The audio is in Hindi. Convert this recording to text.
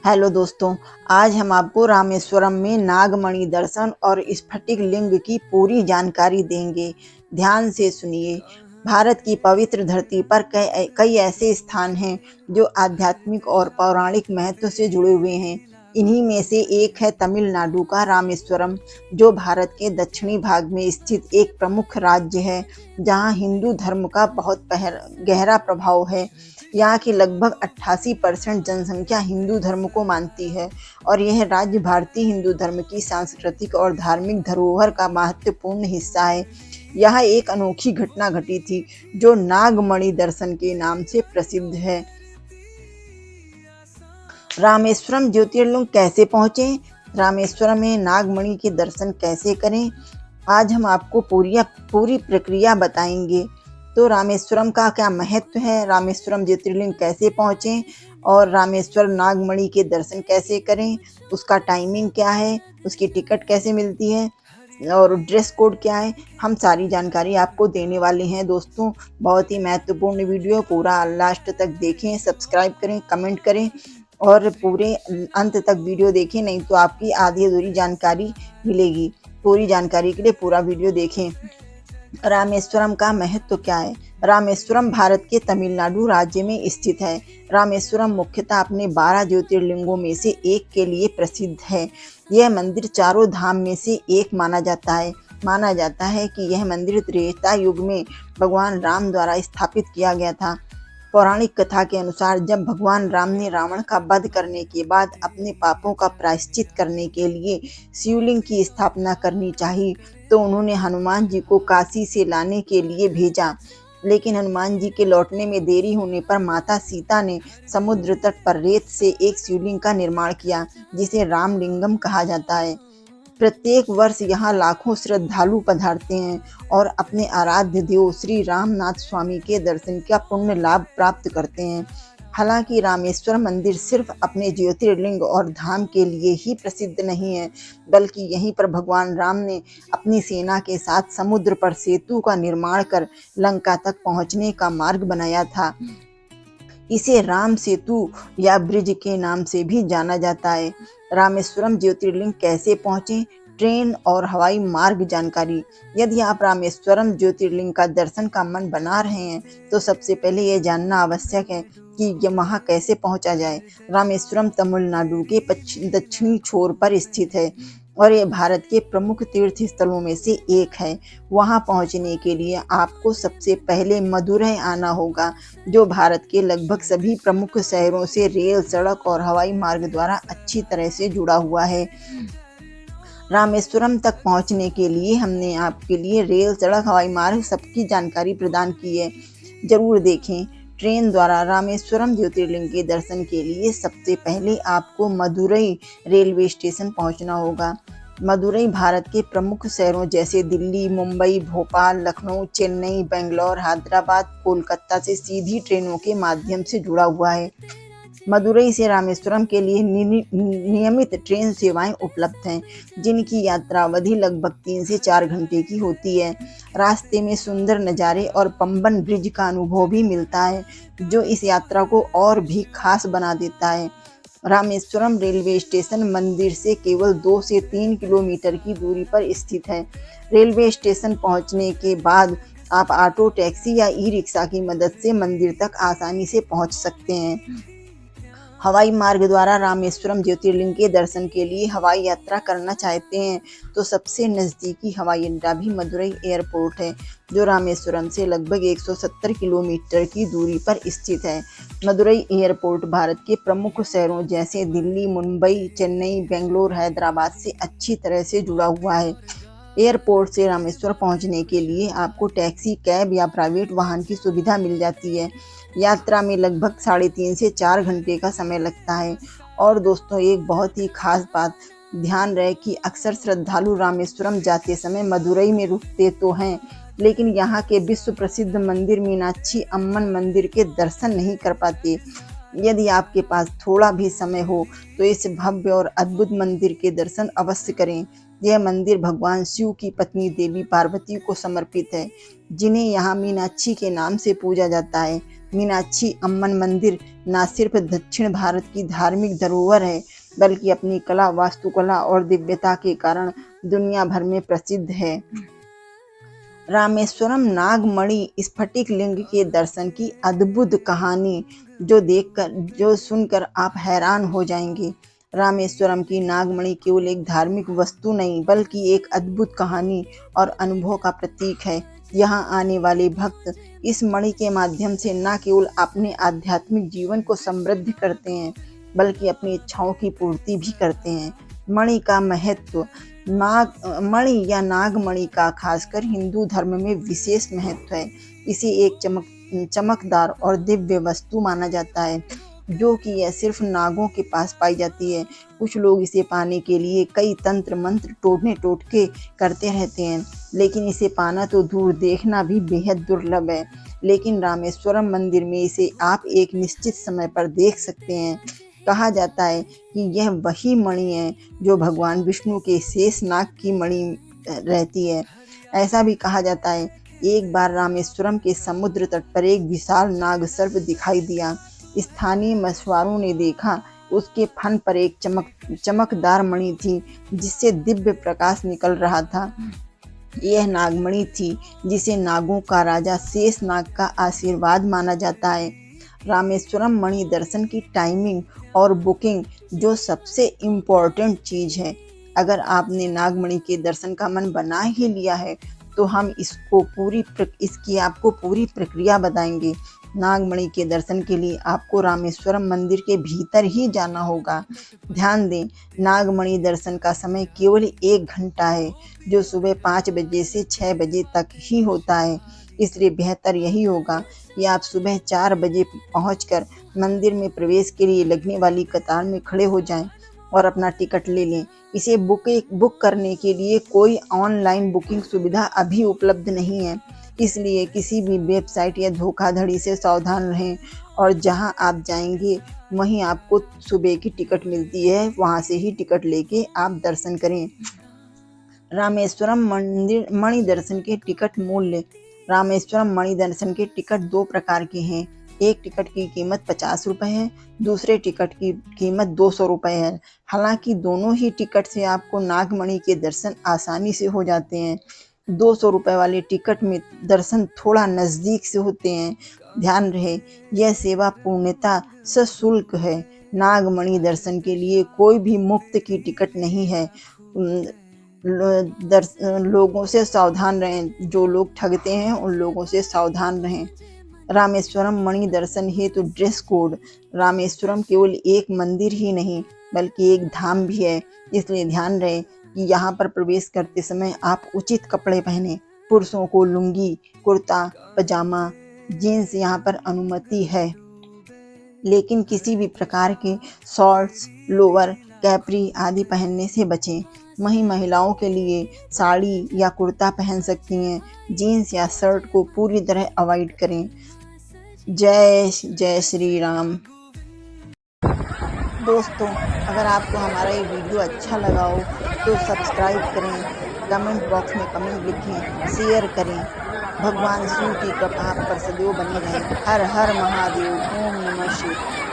हेलो दोस्तों, आज हम आपको रामेश्वरम में नागमणि दर्शन और स्फटिक लिंग की पूरी जानकारी देंगे। ध्यान से सुनिए। भारत की पवित्र धरती पर कई ऐसे स्थान हैं जो आध्यात्मिक और पौराणिक महत्व से जुड़े हुए हैं। इन्हीं में से एक है तमिलनाडु का रामेश्वरम, जो भारत के दक्षिणी भाग में स्थित एक प्रमुख राज्य है, जहां हिंदू धर्म का बहुत गहरा प्रभाव है। यहाँ की लगभग 88% जनसंख्या हिंदू धर्म को मानती है और यह राज्य भारतीय हिंदू धर्म की सांस्कृतिक और धार्मिक धरोहर का महत्वपूर्ण हिस्सा है। यहाँ एक अनोखी घटना घटी थी जो नागमणि दर्शन के नाम से प्रसिद्ध है। रामेश्वरम ज्योतिर्लिंग कैसे पहुंचे, रामेश्वरम में नागमणि के दर्शन कैसे करें, आज हम आपको पूरी प्रक्रिया बताएंगे। तो रामेश्वरम का क्या महत्व है, रामेश्वरम ज्योतिर्लिंग कैसे पहुंचें और रामेश्वर नागमणि के दर्शन कैसे करें, उसका टाइमिंग क्या है, उसकी टिकट कैसे मिलती है और ड्रेस कोड क्या है, हम सारी जानकारी आपको देने वाले हैं। दोस्तों, बहुत ही महत्वपूर्ण वीडियो, पूरा लास्ट तक देखें, सब्सक्राइब करें, कमेंट करें और पूरे अंत तक वीडियो देखें, नहीं तो आपकी आधी अधूरी जानकारी मिलेगी। पूरी जानकारी के लिए पूरा वीडियो देखें। रामेश्वरम का महत्व क्या है? रामेश्वरम भारत के तमिलनाडु राज्य में स्थित है। रामेश्वरम मुख्यतः अपने 12 ज्योतिर्लिंगों में से एक के लिए प्रसिद्ध है। यह मंदिर चारों धाम में से एक माना जाता है। माना जाता है कि यह मंदिर त्रेता युग में भगवान राम द्वारा स्थापित किया गया था। पौराणिक कथा के अनुसार जब भगवान राम ने रावण का वध करने के बाद अपने पापों का प्रायश्चित करने के लिए शिवलिंग की स्थापना करनी चाहिए, तो उन्होंने हनुमान जी को काशी से लाने के लिए भेजा। लेकिन हनुमान जी के लौटने में देरी होने पर माता सीता ने समुद्र तट पर रेत से एक शिवलिंग का निर्माण किया, जिसे रामलिंगम कहा जाता है। प्रत्येक वर्ष यहाँ लाखों श्रद्धालु पधारते हैं और अपने आराध्य देव श्री रामनाथ स्वामी के दर्शन का पुण्य लाभ प्राप्त करते हैं। हालांकि रामेश्वर मंदिर सिर्फ अपने ज्योतिर्लिंग और धाम के लिए ही प्रसिद्ध नहीं है, बल्कि यहीं पर भगवान राम ने अपनी सेना के साथ समुद्र पर सेतु का निर्माण कर लंका तक पहुंचने का मार्ग बनाया था। इसे राम सेतु या ब्रिज के नाम से भी जाना जाता है। रामेश्वरम ज्योतिर्लिंग कैसे पहुंचे, ट्रेन और हवाई मार्ग जानकारी। यदि आप रामेश्वरम ज्योतिर्लिंग का दर्शन का मन बना रहे हैं, तो सबसे पहले यह जानना आवश्यक है कि वहां कैसे पहुंचा जाए। रामेश्वरम तमिलनाडु के दक्षिणी छोर पर स्थित है और ये भारत के प्रमुख तीर्थ स्थलों में से एक है। वहां पहुंचने के लिए आपको सबसे पहले मदुरै आना होगा, जो भारत के लगभग सभी प्रमुख शहरों से रेल, सड़क और हवाई मार्ग द्वारा अच्छी तरह से जुड़ा हुआ है। रामेश्वरम तक पहुंचने के लिए हमने आपके लिए रेल, सड़क, हवाई मार्ग सबकी जानकारी प्रदान की है, जरूर देखें। ट्रेन द्वारा रामेश्वरम ज्योतिर्लिंग के दर्शन के लिए सबसे पहले आपको मदुरै रेलवे स्टेशन पहुंचना होगा। मदुरै भारत के प्रमुख शहरों जैसे दिल्ली, मुंबई, भोपाल, लखनऊ, चेन्नई, बेंगलोर, हैदराबाद, कोलकाता से सीधी ट्रेनों के माध्यम से जुड़ा हुआ है। मदुरै से रामेश्वरम के लिए नियमित ट्रेन सेवाएं उपलब्ध हैं, जिनकी यात्रा अवधि लगभग 3 से 4 घंटे की होती है। रास्ते में सुंदर नज़ारे और पंबन ब्रिज का अनुभव भी मिलता है, जो इस यात्रा को और भी खास बना देता है। रामेश्वरम रेलवे स्टेशन मंदिर से केवल 2 से 3 किलोमीटर की दूरी पर स्थित है। रेलवे स्टेशन पहुंचने के बाद आप ऑटो, टैक्सी या ई रिक्शा की मदद से मंदिर तक आसानी से पहुंच सकते हैं। हवाई मार्ग द्वारा रामेश्वरम ज्योतिर्लिंग के दर्शन के लिए हवाई यात्रा करना चाहते हैं, तो सबसे नज़दीकी हवाई अड्डा भी मदुरै एयरपोर्ट है, जो रामेश्वरम से लगभग 170 किलोमीटर की दूरी पर स्थित है। मदुरै एयरपोर्ट भारत के प्रमुख शहरों जैसे दिल्ली, मुंबई, चेन्नई, बेंगलोर, हैदराबाद से अच्छी तरह से जुड़ा हुआ है। एयरपोर्ट से रामेश्वर पहुंचने के लिए आपको टैक्सी, कैब या प्राइवेट वाहन की सुविधा मिल जाती है। यात्रा में लगभग 3.5 से 4 घंटे का समय लगता है। और दोस्तों, एक बहुत ही खास बात ध्यान रहे कि अक्सर श्रद्धालु रामेश्वरम जाते समय मदुरै में रुकते तो हैं, लेकिन यहाँ के विश्व प्रसिद्ध मंदिर मीनाक्षी अम्मन मंदिर के दर्शन नहीं कर पाते। यदि आपके पास थोड़ा भी समय हो तो इस भव्य और अद्भुत मंदिर के दर्शन अवश्य करें। यह मंदिर भगवान शिव की पत्नी देवी पार्वती को समर्पित है, जिन्हें यहाँ मीनाक्षी के नाम से पूजा जाता है। मीनाक्षी अम्मन मंदिर न सिर्फ दक्षिण भारत की धार्मिक धरोहर है, बल्कि अपनी कला, वास्तुकला और दिव्यता के कारण दुनिया भर में प्रसिद्ध है। रामेश्वरम नागमणि स्फटिक लिंग के दर्शन की अद्भुत कहानी जो सुनकर आप हैरान हो जाएंगे। रामेश्वरम की नागमणि केवल एक धार्मिक वस्तु नहीं, बल्कि एक अद्भुत कहानी और अनुभव का प्रतीक है। यहाँ आने वाले भक्त इस मणि के माध्यम से न केवल अपने आध्यात्मिक जीवन को समृद्ध करते हैं, बल्कि अपनी इच्छाओं की पूर्ति भी करते हैं। मणि का महत्व। मणि या नागमणि का खासकर हिंदू धर्म में विशेष महत्व है। इसे एक चमकदार और दिव्य वस्तु माना जाता है, जो कि यह सिर्फ नागों के पास पाई जाती है। कुछ लोग इसे पाने के लिए कई तंत्र मंत्र टोटके करते रहते हैं, लेकिन इसे पाना तो दूर, देखना भी बेहद दुर्लभ है। लेकिन रामेश्वरम मंदिर में इसे आप एक निश्चित समय पर देख सकते हैं। कहा जाता है कि यह वही मणि है जो भगवान विष्णु के शेषनाग की मणि रहती है। ऐसा भी कहा जाता है, एक बार रामेश्वरम के समुद्र तट पर एक विशाल नाग सर्प दिखाई दिया। स्थानीय मछुआरों ने देखा, उसके फन पर एक चमकदार मणि थी, जिससे दिव्य प्रकाश निकल रहा था। यह नागमणि थी, जिसे नागों का राजा शेषनाग का आशीर्वाद माना जाता है। रामेश्वरम मणि दर्शन की टाइमिंग और बुकिंग जो सबसे इम्पोर्टेंट चीज़ है। अगर आपने नागमणि के दर्शन का मन बना ही लिया है, तो हम इसकी आपको पूरी प्रक्रिया बताएंगे। नागमणि के दर्शन के लिए आपको रामेश्वरम मंदिर के भीतर ही जाना होगा। ध्यान दें, नागमणि दर्शन का समय केवल 1 घंटा है, जो सुबह 5 बजे से 6 बजे तक ही होता है। इसलिए बेहतर यही होगा कि आप सुबह 4 बजे पहुंचकर मंदिर में प्रवेश के लिए लगने वाली कतार में खड़े हो जाएं और अपना टिकट ले लें। इसे बुक करने के लिए कोई ऑनलाइन बुकिंग सुविधा अभी उपलब्ध नहीं है, इसलिए किसी भी वेबसाइट या धोखाधड़ी से सावधान रहें और जहां आप जाएंगे वहीं आपको सुबह की टिकट मिलती है, वहां से ही टिकट लेके आप दर्शन करें। रामेश्वरम मणि दर्शन के टिकट मूल्य। रामेश्वरम मणि दर्शन के टिकट 2 प्रकार के हैं। एक टिकट की कीमत 50 रुपए है, दूसरे टिकट की कीमत 200 रुपए है। हालांकि दोनों ही टिकट से आपको नागमणि के दर्शन आसानी से हो जाते हैं। 200 रुपए वाले टिकट में दर्शन थोड़ा नज़दीक से होते हैं। ध्यान रहे, यह सेवा पूर्णतः सशुल्क है। नागमणि दर्शन के लिए कोई भी मुफ्त की टिकट नहीं है। लोगों से सावधान रहें, जो लोग ठगते हैं उन लोगों से सावधान रहें। रामेश्वरम मणि दर्शन हेतु ड्रेस कोड। रामेश्वरम केवल एक मंदिर ही नहीं, बल्कि एक धाम भी है, इसलिए ध्यान रहे कि यहाँ पर प्रवेश करते समय आप उचित कपड़े पहने। पुरुषों को लुंगी, कुर्ता, पजामा, जीन्स यहाँ पर अनुमति है, लेकिन किसी भी प्रकार के शॉर्ट्स, लोअर, कैप्री आदि पहनने से बचें। वहीं महिलाओं के लिए साड़ी या कुर्ता पहन सकती हैं। जीन्स या शर्ट को पूरी तरह अवॉइड करें। जय श्री राम। दोस्तों, अगर आपको हमारा ये वीडियो अच्छा लगा हो तो सब्सक्राइब करें, कमेंट बॉक्स में कमेंट लिखें, शेयर करें। भगवान शिव की कृपा आप पर सदैव बनी रहे। हर हर महादेव। ओम नमः शिवाय।